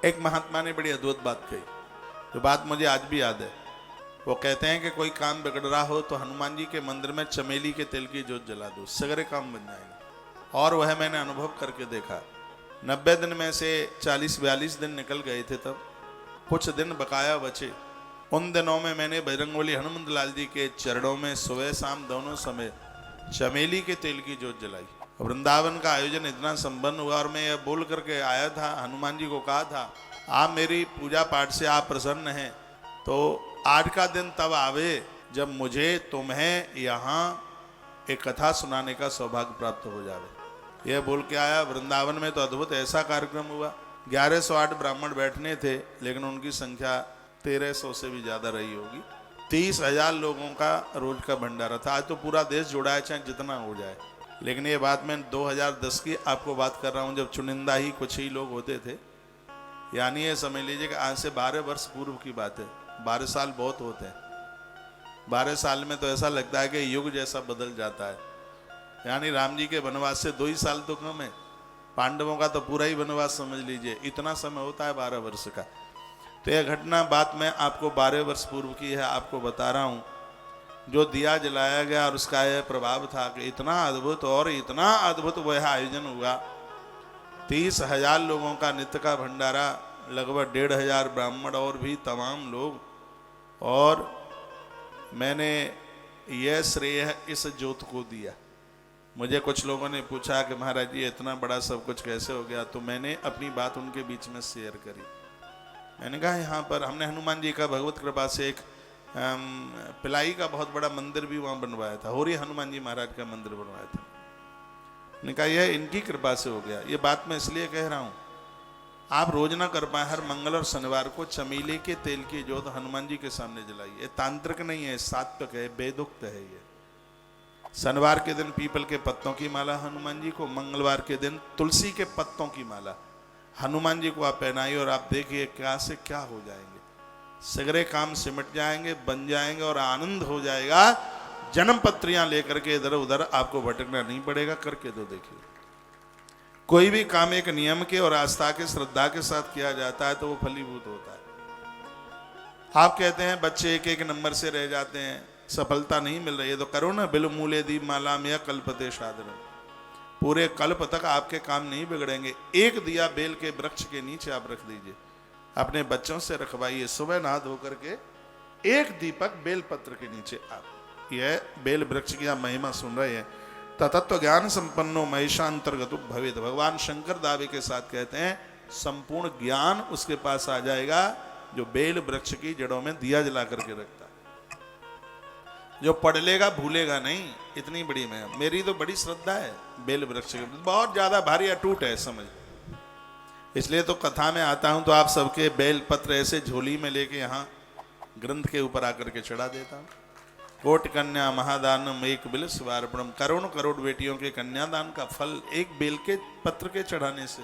एक महात्मा ने बड़ी अद्भुत बात कही, जो बात मुझे आज भी याद है। वो कहते हैं कि कोई काम बिगड़ रहा हो तो हनुमान जी के मंदिर में चमेली के तेल की जोत जला दो, सगरे काम बन जाएंगे। और वह मैंने अनुभव करके देखा। 90 दिन में से 40-42 दिन निकल गए थे, तब कुछ दिन बकाया बचे। उन दिनों में मैंने बजरंगबली हनुमंत लाल जी के चरणों में सुबह शाम दोनों समय चमेली के तेल की जोत जलाई। वृंदावन का आयोजन इतना संपन्न हुआ और मैं यह बोल करके आया था, हनुमान जी को कहा था, आप मेरी पूजा पाठ से आप प्रसन्न हैं तो आज का दिन तब आवे जब मुझे तुम्हें यहाँ एक कथा सुनाने का सौभाग्य प्राप्त हो जावे। यह बोल के आया। वृंदावन में तो अद्भुत ऐसा कार्यक्रम हुआ। 1108 ब्राह्मण बैठने थे, लेकिन उनकी संख्या 1300 से भी ज्यादा रही होगी। 30,000 लोगों का रोज का भंडारा था। आज तो पूरा देश जुड़ा है, चाहे जितना हो जाए। लेकिन ये बात मैं 2010 की आपको बात कर रहा हूँ, जब चुनिंदा ही कुछ ही लोग होते थे। यानी ये समझ लीजिए कि आज से 12 वर्ष पूर्व की बात है। 12 साल बहुत होते हैं। 12 साल में तो ऐसा लगता है कि युग जैसा बदल जाता है। यानी राम जी के वनवास से 2 ही साल तो कम है, पांडवों का तो पूरा ही वनवास समझ लीजिए, इतना समय होता है 12 वर्ष का। तो यह घटना बात मैं आपको 12 वर्ष पूर्व की है, आपको बता रहा हूँ। जो दिया जलाया गया और उसका यह प्रभाव था कि इतना अद्भुत और इतना अद्भुत वह आयोजन हुआ। 30,000 लोगों का नित्य का भंडारा, लगभग 1,500 ब्राह्मण और भी तमाम लोग। और मैंने यह श्रेय इस ज्योत को दिया। मुझे कुछ लोगों ने पूछा कि महाराज जी इतना बड़ा सब कुछ कैसे हो गया, तो मैंने अपनी बात उनके बीच में शेयर करी। मैंने कहा यहाँ पर हमने हनुमान जी का भगवत कृपा से एक पिलाई का बहुत बड़ा मंदिर भी वहाँ बनवाया था। होरी हनुमान जी महाराज का मंदिर बनवाया था। मैंने कहा यह इनकी कृपा से हो गया। ये बात मैं इसलिए कह रहा हूँ, आप रोज ना कर पाए, हर मंगल और शनिवार को चमेली के तेल की जोत हनुमान जी के सामने जलाइए। ये तांत्रिक नहीं है, सात्विक है, वेदोक्त है। ये शनिवार के दिन पीपल के पत्तों की माला हनुमान जी को, मंगलवार के दिन तुलसी के पत्तों की माला हनुमान जी को आप पहनाइए और आप देखिए क्या से क्या हो जाएंगे। सगरे काम सिमट जाएंगे, बन जाएंगे और आनंद हो जाएगा। जन्म पत्रियां लेकर के इधर उधर आपको भटकना नहीं पड़ेगा। करके तो देखिए, कोई भी काम एक नियम के और आस्था के श्रद्धा के साथ किया जाता है तो वो फलीभूत होता है। आप कहते हैं बच्चे एक नंबर से रह जाते हैं, सफलता नहीं मिल रही है, तो करो ना बिल मूले दी माला में कल्पते साधन। पूरे कल्प तक आपके काम नहीं बिगड़ेंगे। एक दिया बेल के वृक्ष के नीचे आप रख दीजिए, अपने बच्चों से रखवाइए। सुबह नहा धो करके एक दीपक बेल पत्र के नीचे आप यह बेल वृक्ष की आप महिमा सुन रहे हैं। तत्व ज्ञान संपन्नो महेशांतर्गत भवेद। भगवान शंकर दावे के साथ कहते हैं संपूर्ण ज्ञान उसके पास आ जाएगा जो बेल वृक्ष की जड़ों में दिया जला करके रखता है। जो पढ़ लेगा भूलेगा नहीं। इतनी बड़ी मैं मेरी तो बड़ी श्रद्धा है बेल वृक्ष के, बहुत ज्यादा भारी अटूट है समझ। इसलिए तो कथा में आता हूं तो आप सबके बेल पत्र ऐसे झोली में लेके यहाँ ग्रंथ के ऊपर आकर के चढ़ा देता हूं। कोटि कन्या महादानम एक बिल स्वार्पणम। करोड़ करोड़ बेटियों के कन्यादान का फल एक बेल के पत्र के चढ़ाने से